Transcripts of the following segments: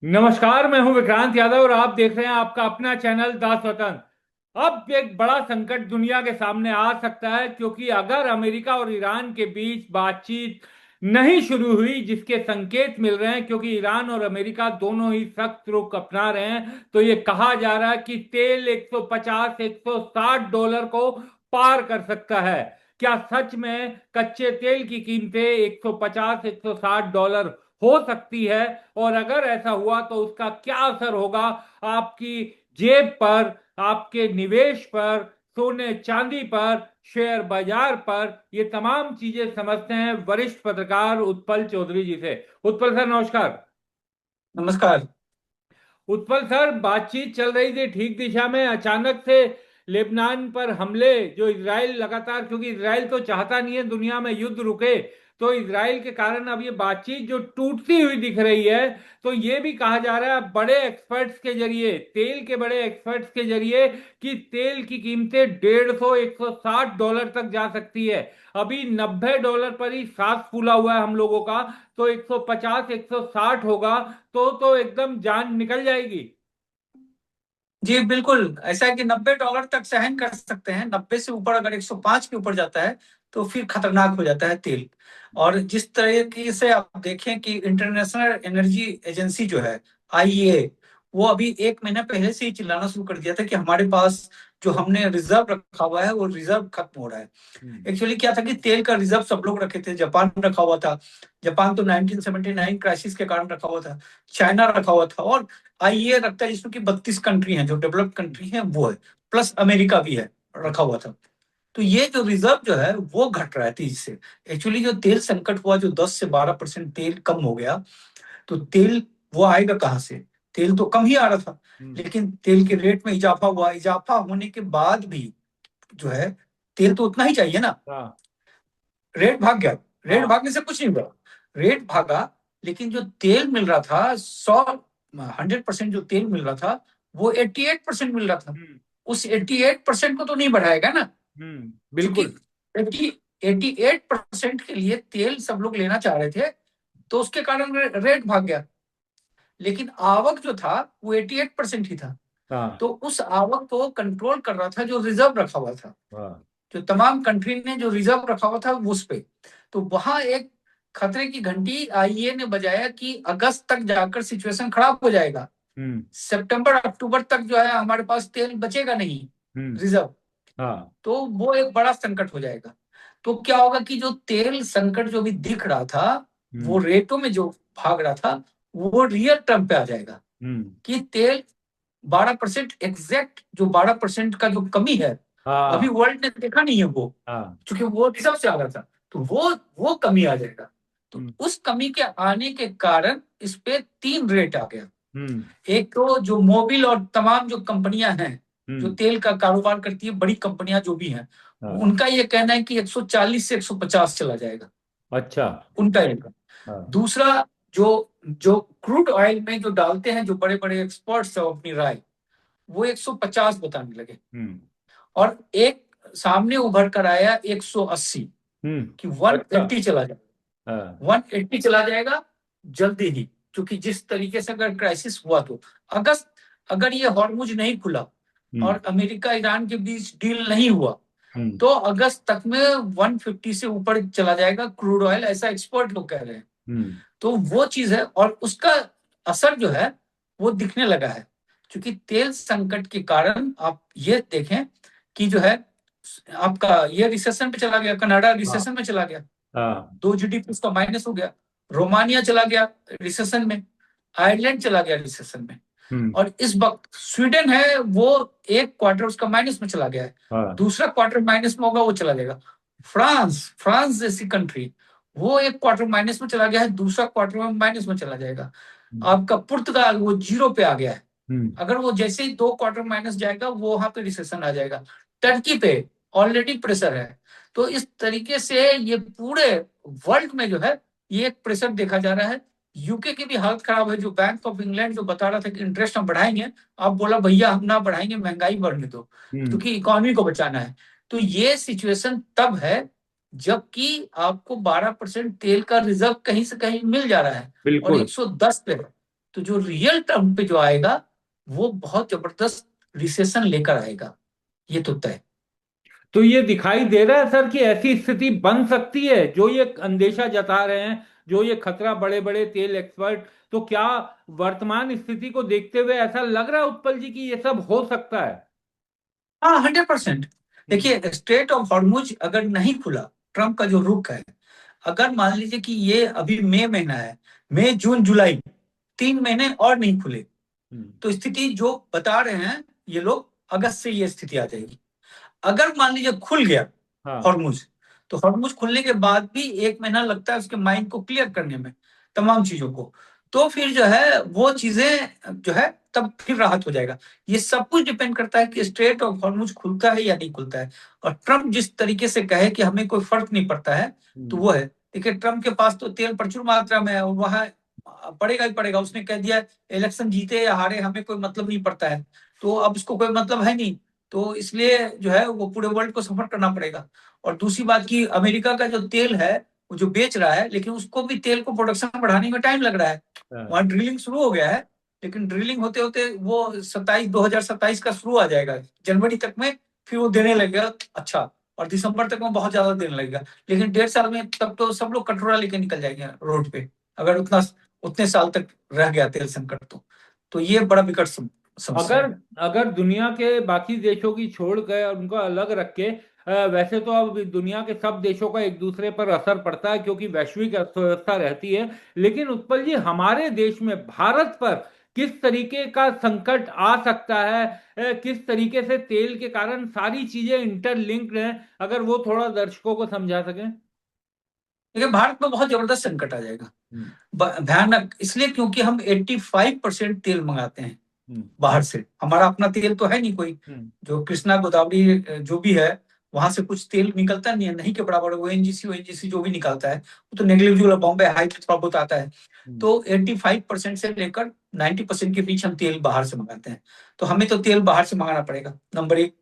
नमस्कार। मैं हूं विक्रांत यादव और आप देख रहे हैं आपका अपना चैनल दास वतन। अब एक बड़ा संकट दुनिया के सामने आ सकता है, क्योंकि अगर अमेरिका और ईरान के बीच बातचीत नहीं शुरू हुई, जिसके संकेत मिल रहे हैं, क्योंकि ईरान और अमेरिका दोनों ही सख्त रुख अपना रहे हैं, तो ये कहा जा रहा है कि तेल 150 160 डॉलर को पार कर सकता है। क्या सच में कच्चे तेल की कीमतें 150 160 डॉलर हो सकती है? और अगर ऐसा हुआ तो उसका क्या असर होगा आपकी जेब पर, आपके निवेश पर, सोने चांदी पर, शेयर बाजार पर? ये तमाम चीजें समझते हैं वरिष्ठ पत्रकार उत्पल चौधरी जी से। उत्पल सर, नमस्कार। नमस्कार। उत्पल सर, बातचीत चल रही थी ठीक दिशा में, अचानक से लेबनान पर हमले, जो इजराइल लगातार, क्योंकि इजराइल तो चाहता नहीं है दुनिया में युद्ध रुके, तो इजराइल के कारण अब ये बातचीत जो टूटती हुई दिख रही है। तो ये भी कहा जा रहा है बड़े एक्सपर्ट्स के जरिए, तेल के बड़े एक्सपर्ट्स के जरिए, कि तेल की कीमतें 150 160 डॉलर तक जा सकती है। अभी 90 डॉलर पर ही सांस फूला हुआ है हम लोगों का। तो 150 160 होगा तो एकदम जान निकल जाएगी। जी बिल्कुल, ऐसा है कि 90 डॉलर तक सहन कर सकते हैं। 90 से ऊपर अगर 105 के ऊपर जाता है तो फिर खतरनाक हो जाता है तेल। और जिस तरीके से आप देखें कि इंटरनेशनल एनर्जी एजेंसी जो है, आईईए, वो अभी एक महीना पहले से ही चिल्लाना शुरू कर दिया था कि हमारे पास जो हमने रिजर्व रखा हुआ है वो रिजर्व खत्म हो रहा है। हम्म। एक्चुअली क्या था कि तेल का रिजर्व सब लोग रखे थे। जापान रखा हुआ था। जापान तो 1979 क्राइसिस के कारण रखा हुआ था। चाइना रखा हुआ था। और आईईए रखता है जिसमें कि 32 कंट्री हैं, जो डेवलप्ड कंट्री हैं वो है। प्लस अमेरिका भी है, रखा हुआ था। तो ये जो रिजर्व जो है वो घट रहा है तेजी से। एक्चुअली जो तेल संकट हुआ, जो 10 से 12% तेल कम हो गया, तो तेल वो आएगा कहाँ से? तेल तो कम ही आ रहा था। हम्म। लेकिन तेल के रेट में इजाफा हुआ। इजाफा होने के बाद भी जो है, तेल तो उतना ही चाहिए ना। हाँ। रेट भाग गया। रेट हाँ। भागने से कुछ नहीं हुआ। रेट भागा, लेकिन जो तेल मिल रहा था, 100% जो तेल मिल रहा था, वो 88% मिल रहा था। हम्म। उस 88% को तो नहीं बढ़ाएगा ना। क्योंकि बिल्कुल। 88% के लिए तेल सब लोग लेना चाह रहे थे, तो उसके कारण रेट भाग गया। लेकिन आवक जो था वो 88% ही था। हाँ। तो उस आवक को कंट्रोल कर रहा था जो रिजर्व रखा हुआ था। हाँ। जो तमाम कंट्री ने जो रिजर्व रखा हुआ था उस पे। तो वहां एक खतरे की घंटी आईईए ने बजाया कि अगस्त तक जाकर सिचुएशन खराब हो जाएगा। हम्म। सितंबर अक्टूबर तक जो है हमारे पास तेल बचेगा नहीं, हम्म। रिजर्व। हाँ। तो वो एक बड़ा संकट हो जाएगा। तो क्या होगा कि जो तेल संकट जो भी दिख रहा था, वो हम्म। रेटों में जो भाग रहा था, वो रियल टर्म पे आ जाएगा। हम्म। कि तेल 12%, एग्जैक्ट जो 12% का जो कमी है, अभी हाँ। वर्ल्ड ने देखा नहीं है वो। हाँ। क्योंकि वो रिजर्व से आ रहा था, तो वो कमी आ जाएगा। तो हम्म। उस कमी के आने के कारण इस पे 3 रेट आ गया। हम्म। एक तो जो मोबिल और तमाम जो कंपनियां हैं, जो हम्म। तेल का कारोबार करती है, बड़ी कंपनियां जो भी हैं, हाँ। उनका ये कहना है कि 140 से 150 चला जाएगा। अच्छा। उनका ये कहना। हाँ। दूसरा, जो जो क्रूड ऑयल में जो डालते हैं, जो बड़े बड़े एक्सपर्ट्स है अपनी राय, वो 150 बताने लगे। हम्म। और एक सामने उभर कर आया 180, हम्म। कि वन अच्छा। एट्टी चला जाएगा। हाँ। 180 चला जाएगा जल्दी ही। क्योंकि जिस तरीके से अगर क्राइसिस हुआ, तो अगस्त, अगर ये हॉर्मुज नहीं खुला हम्म। और अमेरिका ईरान के बीच डील नहीं हुआ, हम्म। तो अगस्त तक में 150 से ऊपर चला जाएगा क्रूड ऑयल, ऐसा एक्सपर्ट लोग कह रहे हैं। हम्म। तो वो चीज है, और उसका असर जो है वो दिखने लगा है। क्योंकि तेल संकट के कारण आप ये देखें कि जो है, आपका ये रिसेशन पे चला गया, कनाडा हाँ। रिसेशन में चला गया। हाँ। 2 जीडीपी उसका माइनस हो गया। रोमानिया चला गया रिसेशन में। आयरलैंड चला गया रिसेशन में। हम्म। और इस वक्त स्वीडन है, वो एक क्वार्टर उसका माइनस में चला गया है। हाँ। दूसरा क्वार्टर माइनस में होगा, वो चला जाएगा। फ्रांस फ्रांस जैसी कंट्री, वो एक क्वार्टर माइनस में चला गया है, दूसरा क्वार्टर में माइनस में चला जाएगा। हम्म। आपका पुर्तगाल वो जीरो पे आ गया है। हम्म। अगर वो जैसे ही 2 क्वार्टर माइनस जाएगा, वो वहां पे रिसेशन आ जाएगा। टर्की पे ऑलरेडी प्रेशर है। तो इस तरीके से ये पूरे वर्ल्ड में जो है, ये एक प्रेशर देखा जा रहा है। यूके की भी हालत खराब है। जो बैंक ऑफ इंग्लैंड जो बता रहा था कि इंटरेस्ट हम बढ़ाएंगे, अब बोला भैया हम ना बढ़ाएंगे, महंगाई बढ़ने दो, हम्म। क्योंकि इकोनॉमी को बचाना है। तो ये सिचुएशन तब है जबकि आपको 12% तेल का रिजर्व कहीं से कहीं मिल जा रहा है, और बिल्कुल। 110 पे है। तो जो रियल टर्म पे जो आएगा वो बहुत जबरदस्त रिसेशन लेकर आएगा, ये तो तय। तो ये दिखाई दे रहा है सर कि ऐसी स्थिति बन सकती है, जो ये अंदेशा जता रहे हैं, जो ये खतरा बड़े बड़े तेल एक्सपर्ट, तो क्या वर्तमान स्थिति को देखते हुए ऐसा लग रहा है उत्पल जी कि ये सब हो सकता है? हाँ, 100%। हम्म। देखिए, स्ट्रेट ऑफ हॉर्मुज अगर नहीं खुला, ट्रम्प का जो रुख है, अगर मान लीजिए कि ये अभी मई महीना है, मई जून जुलाई 3 महीने और नहीं खुले, हम्म। तो स्थिति जो बता रहे हैं ये लोग, अगस्त से ये स्थिति आ जाएगी। अगर मान लीजिए खुल गया हाँ। हॉर्मुज, तो हॉर्मुज खुलने के बाद भी 1 महीना लगता है उसके माइंड को क्लियर करने में, तमाम चीजों को। तो फिर जो है वो चीजें जो है, तब फिर राहत हो जाएगा। ये सब कुछ डिपेंड करता है कि स्ट्रेट ऑफ हॉर्मुज खुलता है या नहीं खुलता है। और ट्रम्प जिस तरीके से कहे कि हमें कोई फर्क नहीं पड़ता है, तो हम्म। वो है। देखिए, ट्रम्प के पास तो तेल प्रचुर मात्रा में है, और वहां पड़ेगा ही पड़ेगा। उसने कह दिया इलेक्शन जीते या हारे हमें कोई मतलब नहीं पड़ता है। तो अब उसको कोई मतलब है नहीं, तो इसलिए जो है वो पूरे वर्ल्ड को सफर करना पड़ेगा। और दूसरी बात की, अमेरिका का जो तेल है वो जो बेच रहा है, लेकिन उसको भी तेल को प्रोडक्शन बढ़ाने में टाइम लग रहा है। हाँ। वहां ड्रिलिंग शुरू हो गया है, लेकिन ड्रिलिंग होते होते वो 2027 का शुरू आ जाएगा जनवरी तक में, फिर वो देने लगेगा। अच्छा, और दिसंबर तक में बहुत ज्यादा देने लगेगा। लेकिन 1.5 साल में तब तो सब लोग कटोरा लेके निकल जाएंगे रोड पे, अगर उतने साल तक रह गया तेल संकट तो ये बड़ा विकट समस्या अगर है। अगर दुनिया के बाकी देशों की छोड़ कर उनको अलग रख के, वैसे तो अब दुनिया के सब देशों का एक दूसरे पर असर पड़ता है क्योंकि वैश्विक अर्थव्यवस्था रहती है। लेकिन उत्पल जी, हमारे देश में भारत पर किस तरीके का संकट आ सकता है? किस तरीके से तेल के कारण सारी चीजें इंटरलिंक्ड हैं, अगर वो थोड़ा दर्शकों को समझा सकें। देखिए, भारत में बहुत जबरदस्त संकट आ जाएगा। हम्म। भयानक इसलिए क्योंकि हम 85% तेल मंगाते हैं हम्म। बाहर से। हमारा अपना तेल तो है नहीं कोई। हम्म। जो कृष्णा गोदावरी जो भी है, वहां से कुछ तेल निकलता नहीं है, नहीं के बराबर। ओएनजीसी ओएनजीसी जो भी निकलता है वो तो नेग्लिजिबल, बॉम्बे हाई पे थोड़ा बहुत आता है। हम्म। तो 85% से लेकर 90% के बीच हम तेल बाहर से मंगाते हैं। तो हमें तो तेल बाहर से मंगाना पड़ेगा, नंबर एक।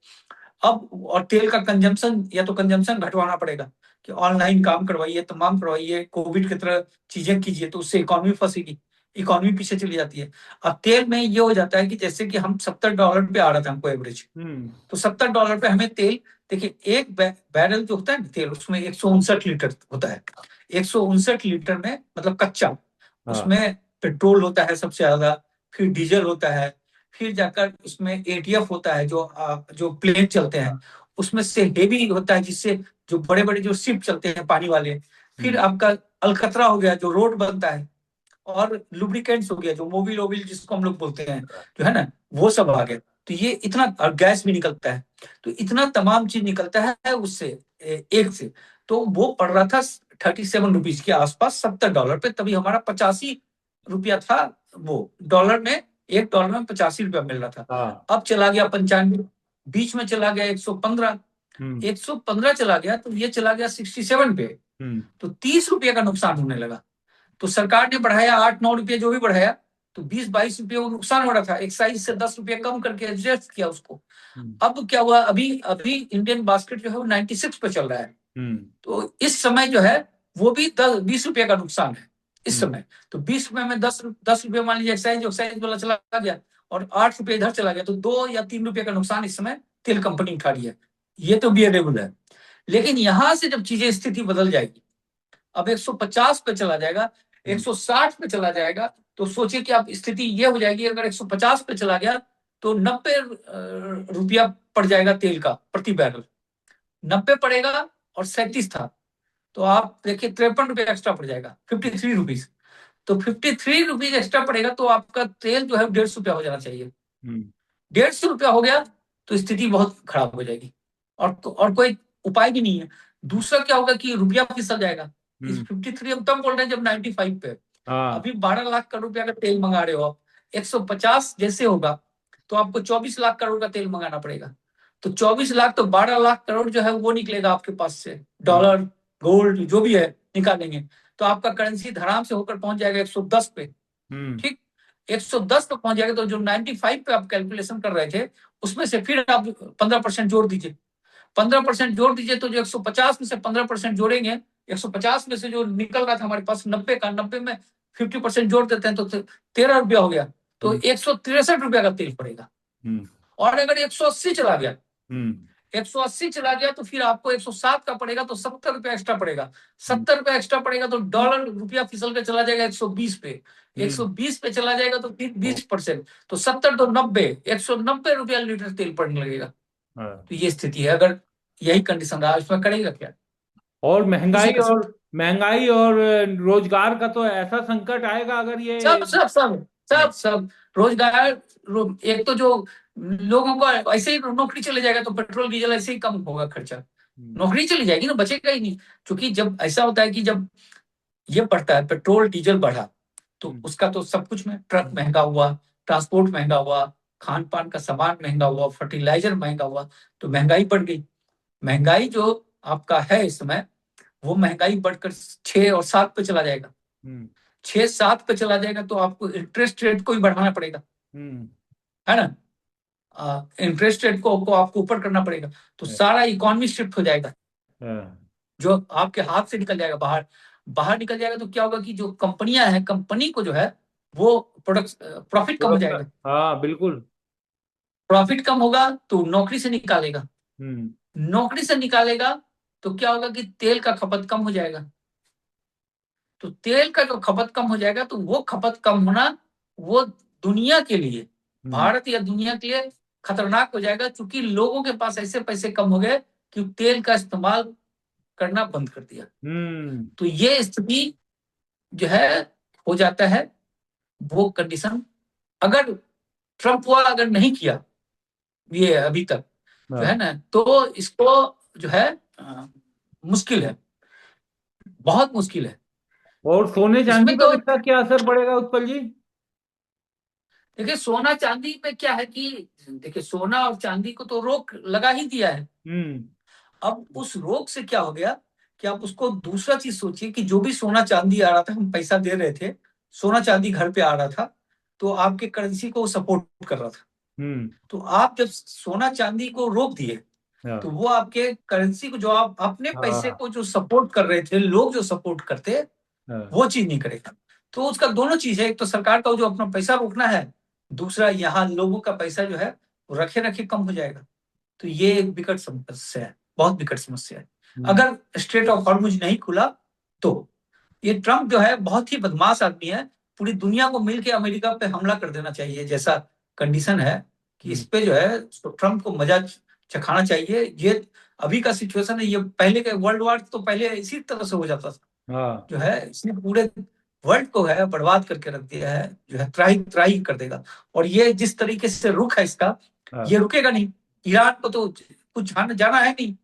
अब और तेल का कंजम्पशन, या तो कंजम्पशन घटवाना पड़ेगा कि ऑनलाइन काम करवाइए, तमाम करवाइए, कोविड की तरह चीजें कीजिए, तो उससे इकोनॉमी फंसेगी, इकोनॉमी पीछे चली जाती है। अब तेल में ये हो जाता है कि जैसे कि हम $70 पे आ रहा था हमको एवरेज, हम्म। तो $70 पे हमें तेल। देखिए, एक बैरल जो होता है ना तेल, उसमें 159 लीटर होता है। 159 लीटर में मतलब कच्चा, हाँ। उसमें पेट्रोल होता है सबसे ज्यादा, फिर डीजल होता है, फिर जाकर उसमें एटीएफ होता है, जो प्लेन चलते हैं उसमें से हेवी होता है, जिससे जो बड़े बड़े जो शिप चलते हैं पानी वाले। फिर हम्म। आपका अलकतरा हो गया जो रोड बनता है, और लुब्रिकेंट्स हो गया जो मोबिल ओबिल जिसको हम लोग बोलते हैं, जो है ना, वो सब आ गया। तो ये इतना, और गैस भी निकलता है, तो इतना तमाम चीज निकलता है उससे, एक से। तो वो पड़ रहा था 37 रुपीज के आसपास, $70 पे। तभी हमारा 85 रुपया था वो, डॉलर में, $1 में 85 रुपया मिल रहा था। हाँ। अब चला गया 95, बीच में चला गया 115, हम्म। 115 चला गया, तो ये चला गया 67 पे। हम्म। तो 30 रुपये का नुकसान होने लगा। तो सरकार ने बढ़ाया 8-9 रुपये जो भी बढ़ाया, तो 20-22 रुपये वो नुकसान हो रहा था, एक्साइज से 10 रुपये कम करके एडजस्ट किया उसको। हम्म। अब क्या हुआ, अभी अभी इंडियन बास्केट जो है वो 96 पे चल रहा है। हम्म। तो इस समय जो है वो भी 10-20 रुपये का नुकसान है इस हम्म। समय। तो 20 रुपये में 10-10 रुपये मान लीजिए एक्साइज एक्साइज वाला चला गया, और 8 रुपये इधर चला गया, तो 2 या 3 रुपये का नुकसान इस समय तेल कंपनी उठा रही है। ये तो बियरेबल है। लेकिन यहां से जब चीजें स्थिति बदल जाएगी, अब 150 पे चला जाएगा, हम्म। 160 पे चला जाएगा, तो सोचिए कि अब स्थिति ये हो जाएगी, अगर 150 पे चला गया तो 90 रुपया पड़ जाएगा तेल का प्रति बैरल। 90 पड़ेगा, और 37 था, तो आप देखिए 53 रुपया एक्स्ट्रा पड़ जाएगा, 53 रुपीज। तो 53 रुपीज एक्स्ट्रा पड़ेगा, तो आपका तेल जो है 150 रुपया हो जाना चाहिए। हम्म। 150 रुपया हो गया तो स्थिति बहुत खराब हो जाएगी, और कोई उपाय भी नहीं है। दूसरा क्या होगा कि रुपया फिसल जाएगा। इस हम्म। 53 हम तब बोल रहे हैं जब 95 पे। हाँ। अभी 12 लाख करोड़ रुपया का तेल मंगा रहे हो आप, 150 जैसे होगा तो आपको 24 लाख करोड़ का तेल मंगाना पड़ेगा। तो 24 लाख तो 12 लाख करोड़ जो है वो निकलेगा आपके पास से, हम्म। डॉलर गोल्ड जो भी है निकालेंगे, तो आपका करेंसी धड़ाम से होकर पहुंच जाएगा 110 पे। हम्म। ठीक, 110 पे पहुंच जाएगा, तो जो 95 पे आप कैलकुलेशन कर रहे थे उसमें से फिर आप 15% जोड़ दीजिए। 15% जोड़ दीजिए, तो जो 150 में से 15% जोड़ेंगे, 150 में से जो निकल रहा था हमारे पास 90 का, 90 में 50% जोड़ देते हैं तो 13 रुपया हो गया, तो 163 रुपया का तेल पड़ेगा। और अगर 180 चला गया, 180 चला गया तो फिर आपको 107 का पड़ेगा, तो 70 रुपया एक्स्ट्रा पड़ेगा। 70 रुपया एक्स्ट्रा पड़ेगा तो डॉलर रुपया फिसल के चला जाएगा 120 पे, 120 पे चला जाएगा तो फिर 20%, तो 70 तो 90, 190 रुपया लीटर तेल पड़ने लगेगा। तो ये स्थिति है। अगर यही कंडीशन रहा, इसमें करेगा क्या? और कुछ महंगाई नहीं कर सकते। और महंगाई और रोजगार का तो ऐसा संकट आएगा अगर ये। सब सब सब सब सब रोजगार एक तो जो लोगों को ऐसे ही नौकरी चले जाएगा तो पेट्रोल डीजल ऐसे ही कम होगा खर्चा, नौकरी चली जाएगी ना, बचेगा ही नहीं। क्योंकि जब ऐसा होता है कि जब ये बढ़ता है, पेट्रोल डीजल बढ़ा, तो उसका तो सब कुछ में, ट्रक महंगा हुआ, ट्रांसपोर्ट महंगा हुआ, खान पान का सामान महंगा हुआ, फर्टिलाइजर महंगा हुआ, तो महंगाई बढ़ गई। महंगाई जो आपका है इस समय, वो महंगाई बढ़कर 6 और 7 पे चला जाएगा। 6-7 पे चला जाएगा तो आपको इंटरेस्ट रेट को भी बढ़ाना पड़ेगा, है ना? इंटरेस्ट रेट को आपको ऊपर करना पड़ेगा, तो सारा इकोनॉमी शिफ्ट हो जाएगा, जो आपके हाथ से निकल जाएगा बाहर। बाहर निकल जाएगा तो क्या होगा कि जो कंपनियां हैं, कंपनी को जो है वो प्रोडक्ट प्रॉफिट कम हो जाएगा। हाँ बिल्कुल। प्रॉफिट कम होगा तो नौकरी से निकालेगा, नौकरी से निकालेगा तो क्या होगा कि तेल का खपत कम हो जाएगा। तो तेल का जो खपत कम हो जाएगा तो वो खपत कम होना, वो दुनिया के लिए, भारत या दुनिया के लिए खतरनाक हो जाएगा, क्योंकि लोगों के पास ऐसे पैसे कम हो गए कि तेल का इस्तेमाल करना बंद कर दिया। तो ये स्थिति जो है हो जाता है। वो कंडीशन अगर ट्रंप हुआ, अगर नहीं किया ये अभी तक, जो है ना, तो इसको जो है मुश्किल है, बहुत मुश्किल है। और सोने चांदी इसमें तो पर इसका क्या असर पड़ेगा उत्पल जी? देखिए, सोना चांदी पे क्या है कि देखिए, सोना और चांदी को तो रोक लगा ही दिया है। अब उस रोक से क्या हो गया कि आप उसको दूसरा चीज सोचिए कि जो भी सोना चांदी आ रहा था, हम पैसा दे रहे थे, सोना चांदी घर पे आ रहा था, तो आपके करेंसी को सपोर्ट कर रहा था। तो आप जब सोना चांदी को रोक दिए, तो वो आपके करेंसी को, जो आप अपने पैसे को जो सपोर्ट कर रहे थे, लोग जो सपोर्ट करते, वो चीज नहीं करेगा। तो उसका दोनों चीज है, एक तो सरकार का जो अपना पैसा रोकना है, दूसरा यहाँ लोगों का पैसा जो है वो रखे रखे कम हो जाएगा। तो ये एक विकट समस्या है, बहुत विकट समस्या है। अगर स्ट्रेट ऑफ हॉर्मुज नहीं खुला तो ये ट्रम्प जो है बहुत ही बदमाश आदमी है, पूरी दुनिया को मिलकर अमेरिका पे हमला कर देना चाहिए, जैसा कंडीशन है कि इस पे जो है तो ट्रम्प को मजा चखाना चाहिए। ये अभी का सिचुएशन है, ये पहले के वर्ल्ड वार तो पहले इसी तरह से हो जाता था। जो है इसने पूरे वर्ल्ड को है बर्बाद करके रख दिया है, जो है त्राही त्राही कर देगा। और ये जिस तरीके से रुख है इसका, ये रुकेगा नहीं। ईरान को तो कुछ जाना है नहीं,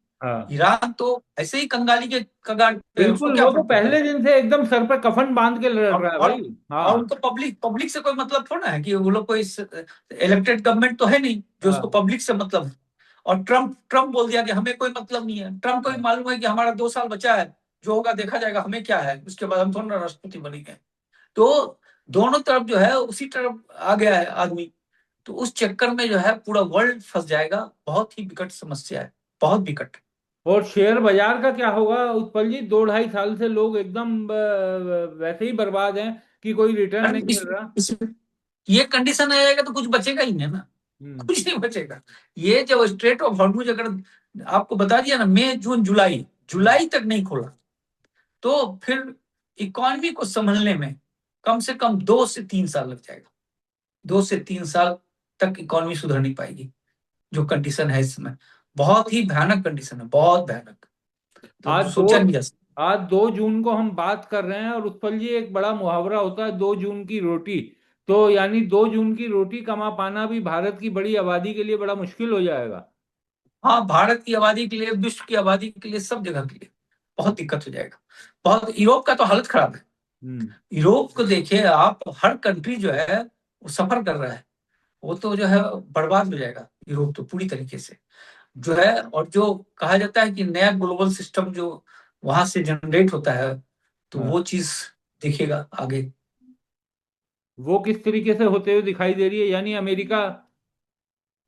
ईरान तो ऐसे ही कंगाली के कगार पे, उसको बिल्कुल, क्या वो तो फर्क पड़ता पहले है। दिन से एकदम सर पर कफन बांध के लड़ रहा है भाई। और उनको पब्लिक पब्लिक से कोई मतलब थोड़ा है कि वो लोग कोई इलेक्टेड गवर्नमेंट तो है नहीं जो उसको पब्लिक से मतलब है। और ट्रम्प ट्रम्प बोल दिया कि हमें कोई मतलब नहीं है। ट्रम्प को भी मालूम है कि हमारा 2 साल बचा है, जो होगा देखा जाएगा, हमें क्या है, उसके बाद हम थोड़ा राष्ट्रपति बनेंगे। तो दोनों तरफ जो है उसी तरफ आ गया है आदमी, तो उस चक्कर में जो है पूरा वर्ल्ड फंस जाएगा। बहुत ही विकट समस्या है, बहुत विकट। और शेयर बाजार का क्या होगा उत्पल जी? 2-2.5 साल से लोग एकदम वैसे ही बर्बाद हैं कि कोई रिटर्न अरे नहीं मिल रहा। ये कंडीशन आ जाएगा तो कुछ बचेगा ही नहीं ना, कुछ नहीं बचेगा। ये जब स्ट्रेट ऑफ हॉर्मुज अगर आपको बता दिया ना, मई जून जुलाई जुलाई तक नहीं खोला, तो फिर इकोनॉमी को संभलने में कम से कम 2 से 3 साल लग जाएगा। 2 से 3 साल तक इकोनॉमी सुधर नहीं पाएगी। जो कंडीशन है इस समय, बहुत ही भयानक कंडीशन है, बहुत भयानक, तो आज दो सोचा नहीं जा सकता। आज 2 जून को हम बात कर रहे हैं, और उत्पल जी एक बड़ा मुहावरा होता है 2 जून की रोटी। तो यानी 2 जून की रोटी कमा पाना भी भारत की बड़ी आबादी के लिए बड़ा मुश्किल हो जाएगा। हाँ, भारत की आबादी के लिए, विश्व की आबादी के लिए, सब जगह के लिए बहुत दिक्कत हो जाएगा। बहुत, यूरोप का तो हालत खराब है। यूरोप को देखिए आप, हर कंट्री जो है वो सफर कर रहा है, वो तो जो है बर्बाद हो जाएगा यूरोप तो पूरी तरीके से, जो है। और जो कहा जाता है कि नया ग्लोबल सिस्टम जो वहां से जनरेट होता है, तो वो चीज देखिएगा आगे। वो किस तरीके से होते हुए दिखाई दे रही है, यानी अमेरिका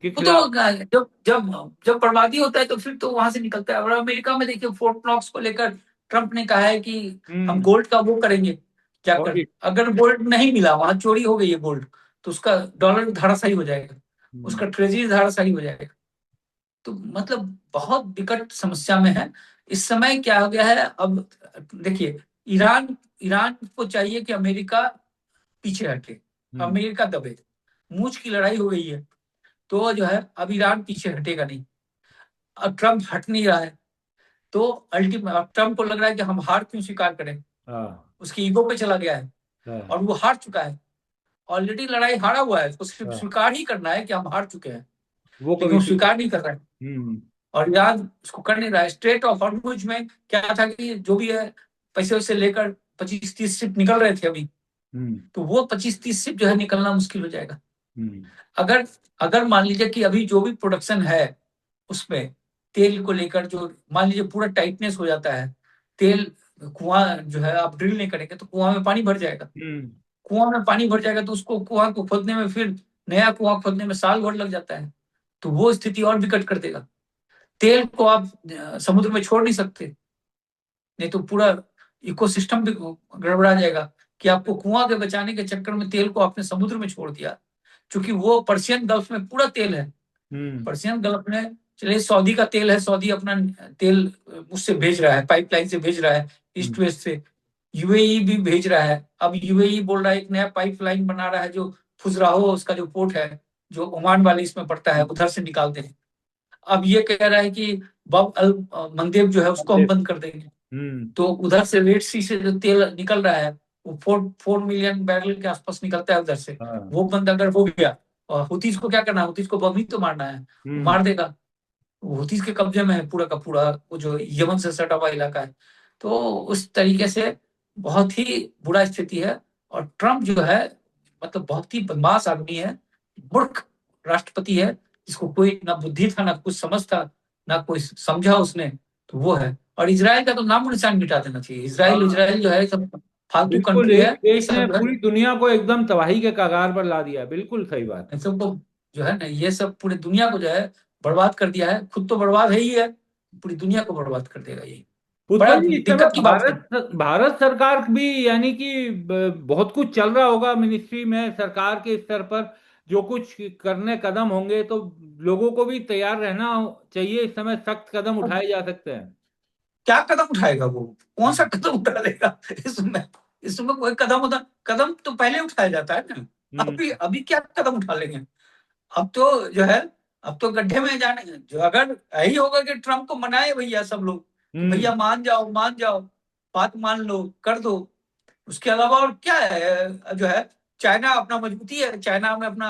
के वो तो खिलाफ? जब जब जब बर्बादी होता है तो फिर तो वहां से निकलता है। और अमेरिका में देखिए, फोर्ट नॉक्स को लेकर ट्रम्प ने कहा है कि हम हम्म। गोल्ड का वो करेंगे, क्या और कर, अगर गोल्ड नहीं मिला, वहां चोरी हो गई है गोल्ड, तो उसका डॉलर धराशायी हो जाएगा, हम्म, उसका ट्रेजरी धराशायी हो जाएगा। तो मतलब बहुत विकट समस्या में है इस समय। क्या हो गया है अब, देखिए, ईरान ईरान को चाहिए कि अमेरिका पीछे हटे, हम्म, अमेरिका दबे। मूंछ की लड़ाई हो गई है, तो जो है अब ईरान पीछे हटेगा नहीं। अब ट्रम्प हट नहीं रहा है, तो अल्टीमेट ट्रम्प को लग रहा है कि हम हार क्यों स्वीकार करें, हाँ, उसकी ईगो पे चला गया है, हाँ, और वो हार चुका है। ऑलरेडी लड़ाई हारा हुआ है, उसको सिर्फ हाँ, स्वीकार ही करना है कि हम हार चुके हैं, वो लेकिन कभी वो स्वीकार। स्वीकार नहीं कर रहा है। हम्म, और ईरान उसको कर नहीं रहा है। स्ट्रेट ऑफ हॉर्मुज में क्या था कि जो भी है, पैसे वैसे लेकर 25-30 शिप निकल रहे थे अभी, हम्म, तो वो 25-30 शिप जो है निकलना मुश्किल हो जाएगा। हम्म, अगर अगर मान लीजिए कि अभी जो भी प्रोडक्शन है उसमें, तेल को लेकर जो मान लीजिए पूरा टाइटनेस हो जाता है, तेल, कुआं जो है आप ड्रिल नहीं करेंगे तो कुआं में पानी भर जाएगा। हम्म, कुआं में पानी भर जाएगा तो उसको कुआं को खोदने में, फिर नया कुआं खोदने में साल भर लग जाता है, तो वो स्थिति और विकट कर देगा। तेल को आप समुद्र में छोड़ नहीं सकते, नहीं तो पूरा इकोसिस्टम भी गड़बड़ा जाएगा। कि आपको कुआं के बचाने के चक्कर में तेल को आपने समुद्र में छोड़ दिया, क्योंकि वो पर्शियन गल्फ में पूरा तेल है। हम्म, पर्शियन गल्फ में, चलिए सऊदी का तेल है, सऊदी अपना तेल उससे भेज रहा है, पाइपलाइन से भेज रहा है, ईस्ट हम्म, वेस्ट से। यूएई भी भेज रहा है। अब यूएई बोल रहा है एक नया पाइपलाइन बना रहा है, जो फुजराहो उसका जो पोर्ट है, जो ओमान वाले इसमें पड़ता है, उधर से निकालते हैं। अब ये कह रहा है कि बब अल मंदेब जो है उसको हम मंदिर, बंद कर देंगे। हम्म, तो उधर से रेड सी से जो तेल निकल रहा है, वो 4 मिलियन बैरल के आसपास निकलता है उधर से। हाँ, वो बंद अगर हो गया, और हुतीज को क्या करना है, हुतीज को बम ही तो मारना है, वो हम्म, मार देगा। हुतीज के कब्जे में है पूरा का पूरा वो जो यमन से सटा हुआ इलाका है। तो उस तरीके से बहुत ही बुरा स्थिति है। और ट्रम्प जो है, मतलब बहुत ही बदमाश आदमी है, मूर्ख राष्ट्रपति है, जिसको कोई ना बुद्धि था, ना कुछ समझ था, ना कोई समझा उसने। तो वो है। और इसराइल का तो नामो निशान मिटा देना चाहिए। इसराइल हाँ, इसराइल जो है सब फालतू बिल्कुल, कंट्री है। एक देश ने सब जो है, पूरी दुनिया को एकदम तबाही के कगार पर ला दिया, बिल्कुल सही बात है। सबको जो है ना, ये सब पूरी दुनिया को जो है बर्बाद कर दिया है। खुद तो बर्बाद है ही है, पूरी दुनिया को बर्बाद कर देगा ये। बड़ा पुष्पा जी, इस समय दिक्कत की बात है। भारत भारत सरकार भी, यानी कि बहुत कुछ चल रहा होगा मिनिस्ट्री में, सरकार के स्तर पर जो कुछ करने कदम होंगे, तो लोगों को भी तैयार रहना चाहिए। इस समय सख्त कदम उठाए जा सकते हैं। क्या कदम उठाएगा वो, कौन सा हम्म, कदम उठा लेगा इसमें? इसमें कोई कदम तो पहले उठाया जाता है ना। हम्म, अभी अभी क्या कदम उठा लेंगे? अब तो जो है, अब तो गड्ढे में जाने जो, अगर यही होगा कि ट्रम्प को मनाए भैया सब लोग, कि हम्म, भैया मान जाओ, बात मान लो, कर दो। उसके अलावा और क्या है जो है? चाइना अपना मजबूती है, चाइना में अपना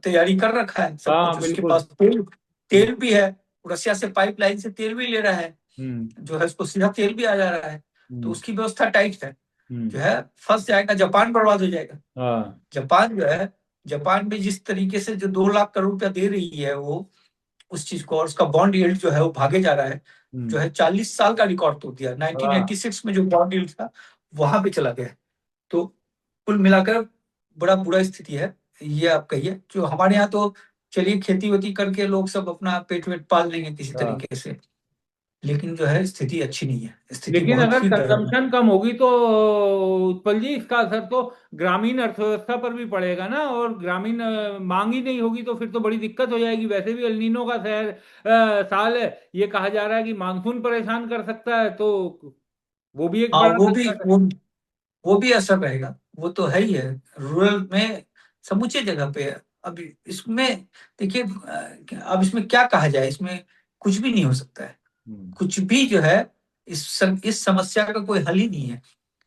तैयारी कर रखा है सब हाँ, कुछ, उसके बिल्कुल। पास तेल हम्म, तेल भी है। रशिया से पाइपलाइन से तेल भी ले रहा है, हम्म, जो है उसको सीधा तेल भी आ जा रहा है। तो हम्म, उसकी व्यवस्था टाइट है, जो हम्म, है फंस जाएगा, जापान बर्बाद हो जाएगा। हाँ, जापान जो है, जापान में जिस तरीके से जो 2 लाख करोड़ रुपया दे रही है वो उस चीज को, और उसका बॉन्ड यील्ड जो है वो भागे जा रहा है, जो हम्म, है 40 साल का रिकॉर्ड तोड़ दिया। हाँ। 1986 में जो बॉन्ड यील्ड था वहां पे चला गया। तो कुल मिलाकर बड़ा बुरा स्थिति है। ये आप कहिए, जो हमारे यहाँ तो चलिए खेती वेती करके लोग सब अपना पेट वेट पाल लेंगे किसी हाँ, तरीके से, लेकिन जो है स्थिति अच्छी नहीं है, स्थिति लेकिन बहुत अगर ही दयनीय। कंजम्पशन कम होगी तो उत्पल जी, इसका असर तो ग्रामीण अर्थव्यवस्था पर भी पड़ेगा ना। और ग्रामीण मांग ही नहीं होगी तो फिर तो बड़ी दिक्कत हो जाएगी। वैसे भी एलनीनो का साल है, ये कहा जा रहा है कि मानसून परेशान कर सकता है, तो वो भी एक हाँ, बड़ा संकट है। वो भी असर रहेगा, वो तो है ही है। रूरल में समूचे जगह पे है। अब इसमें देखिए, अब इसमें क्या कहा जाए, इसमें कुछ भी नहीं हो सकता है। हम्म, कुछ भी जो है, इस समस्या का कोई हल ही नहीं है।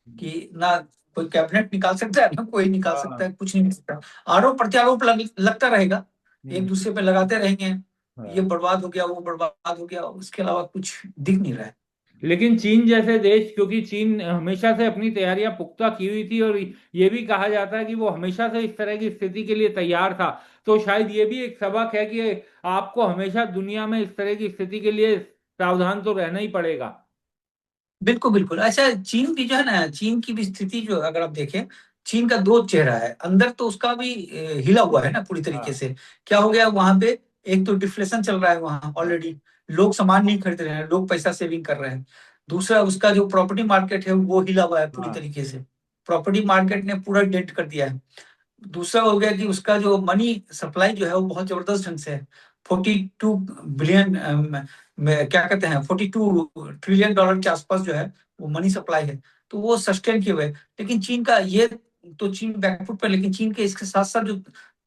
कि ना कोई कैबिनेट निकाल सकता है, ना कोई निकाल सकता हाँ, है, कुछ नहीं हो सकता। आरोप प्रत्यारोप लगता रहेगा, एक हम्म, दूसरे पे लगाते रहेंगे। ये हाँ। बर्बाद हो गया, वो बर्बाद हो गया, उसके अलावा कुछ दिख नहीं रहा है। लेकिन चीन जैसे देश, क्योंकि चीन हमेशा से अपनी तैयारियां पुख्ता की हुई थी, और ये भी कहा जाता है कि वो हमेशा से इस तरह की स्थिति के लिए तैयार था, तो शायद ये भी एक सबक है कि आपको हमेशा दुनिया में इस तरह की स्थिति के लिए सावधान तो रहना ही पड़ेगा। बिल्कुल बिल्कुल ऐसा है। चीन भी जो है ना, चीन की भी स्थिति जो अगर आप देखें, चीन का दो चेहरा है। अंदर तो उसका भी हिला हुआ है ना पूरी तरीके हाँ, से। क्या हो गया वहां पे? एक तो डिफ्लेशन चल रहा है वहां हाँ, ऑलरेडी, लोग सामान नहीं खरीद रहे हैं, लोग पैसा सेविंग कर रहे हैं। दूसरा, उसका जो प्रॉपर्टी मार्केट है वो हिला हुआ है पूरी हाँ, तरीके से। प्रॉपर्टी मार्केट ने पूरा डेंट कर दिया है। दूसरा हो गया कि उसका जो मनी सप्लाई जो है वो बहुत जबरदस्त ढंग से है। 42 बिलियन क्या कहते हैं, $42 ट्रिलियन के आसपास जो है वो मनी सप्लाई है। तो वो सस्टेन किए हुए। लेकिन चीन का ये, तो चीन बैकफुट पर, लेकिन चीन के इसके साथ साथ जो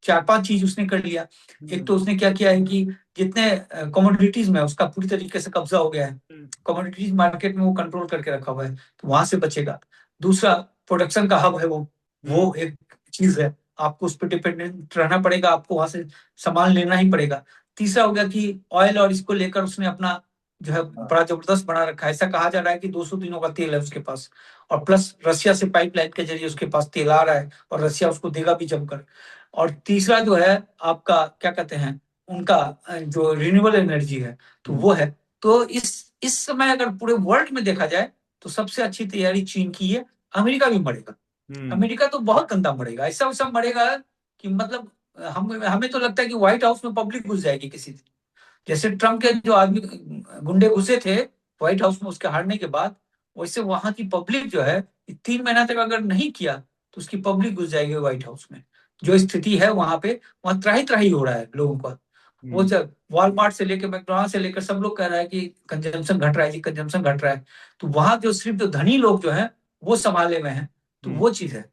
4-5 चीज उसने कर लिया। एक तो उसने क्या किया है कि जितने कमोडिटीज में उसका पूरी तरीके से कब्जा हो गया है। कमोडिटीज मार्केट में वो कंट्रोल करके रखा हुआ है, तो वहां से बचेगा। दूसरा, प्रोडक्शन का हब है वो एक चीज है। आपको उस पर डिपेंडेंट रहना पड़ेगा, आपको वहां से सामान लेना ही पड़ेगा। तीसरा हो गया कि ऑयल और इसको लेकर उसने अपना जो है बड़ा जबरदस्त बना रखा है। ऐसा कहा जा रहा है कि 200 दिनों का तेल है उसके पास, और प्लस रशिया से पाइपलाइन के जरिए उसके पास तेल आ रहा है, और रशिया उसको देगा भी जमकर। और तीसरा जो है आपका क्या कहते हैं, उनका जो रिन्यूएबल एनर्जी है, तो वो है। तो इस समय अगर पूरे वर्ल्ड में देखा जाए तो सबसे अच्छी तैयारी चीन की है। अमेरिका भी मरेगा। अमेरिका तो बहुत गंदा मरेगा, ऐसा वैसा मरेगा कि मतलब हम हमें तो लगता है कि व्हाइट हाउस में पब्लिक घुस जाएगी किसी दिन। जैसे ट्रम्प के जो आदमी गुंडे घुसे थे व्हाइट हाउस में उसके हारने के बाद, वैसे वहां की पब्लिक जो है 3 महीना तक अगर नहीं किया तो उसकी पब्लिक घुस जाएगी व्हाइट हाउस में। जो स्थिति है वहां पे, वहां त्राही त्राही हो रहा है लोगों का। वो जब वॉलमार्ट से लेकर मैकडोनाल्ड से लेकर सब लोग कह रहा है कि कंजम्पशन घट रहा है जी, कंजम्पशन घट रहा है। तो वहां जो सिर्फ जो धनी लोग जो है वो संभाले हुए हैं। तो वो चीज है।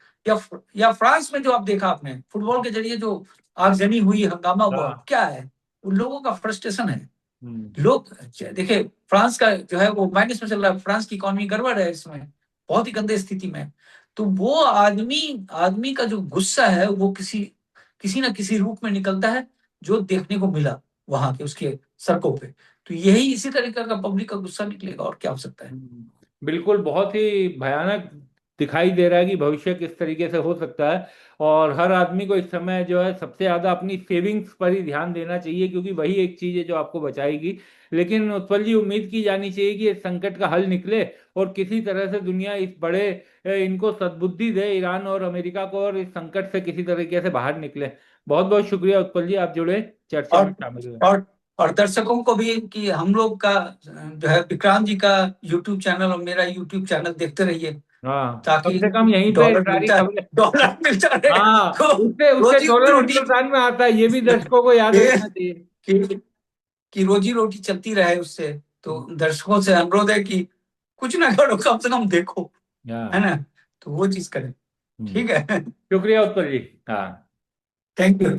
या फ्रांस में जो आप देखा आपने फुटबॉल के जरिए जो आगजनी हुई, हंगामा हुआ, हाँ। क्या है? उन लोगों का फ्रस्ट्रेशन है। हम्म। लोग देखिए, फ्रांस का जो है वो माइनस में चल रहा है, फ्रांस की इकोनॉमी गड़बड़ है इसमें, बहुत ही गंदे स्थिति में है। तो वो आदमी आदमी का जो गुस्सा है वो किसी किसी ना किसी रूप में निकलता है, जो देखने को मिला वहां के उसके सड़कों पे। तो यही इसी तरीके का पब्लिक का गुस्सा निकलेगा, और क्या हो सकता है। बिल्कुल, बहुत ही भयानक दिखाई दे रहा है कि भविष्य किस तरीके से हो सकता है। और हर आदमी को इस समय जो है सबसे ज्यादा अपनी सेविंग्स पर ही ध्यान देना चाहिए, क्योंकि वही एक चीज है जो आपको बचाएगी। लेकिन उत्पल जी, उम्मीद की जानी चाहिए कि इस संकट का हल निकले और किसी तरह से दुनिया इस बड़े इनको सद्बुद्धि दे, ईरान और अमेरिका को, और इस संकट से किसी तरीके से बाहर निकले। बहुत बहुत शुक्रिया उत्पल जी, आप जुड़े, चर्चा में और शामिल हुए। और और दर्शकों को भी कि हम लोग का जो है विक्रांत जी का यूट्यूब चैनल और मेरा यूट्यूब चैनल देखते रहिए, हाँ, कम ताकि से कम यहीं पे डॉलर सारी मिलता है, खबरें। डॉलर मिलता रहे हाँ, तो उससे उससे रोजी डॉलर रोटी हिंदुस्तान में आता है, ये भी दर्शकों को याद ये रखना चाहिए। कि रोजी रोटी चलती रहे उससे। तो दर्शकों से अनुरोध है कि कुछ ना करो, कम से कम देखो, है हाँ। ना? तो वो चीज करें। ठीक है। शुक्रिया उत्पल जी। हाँ। Thank you.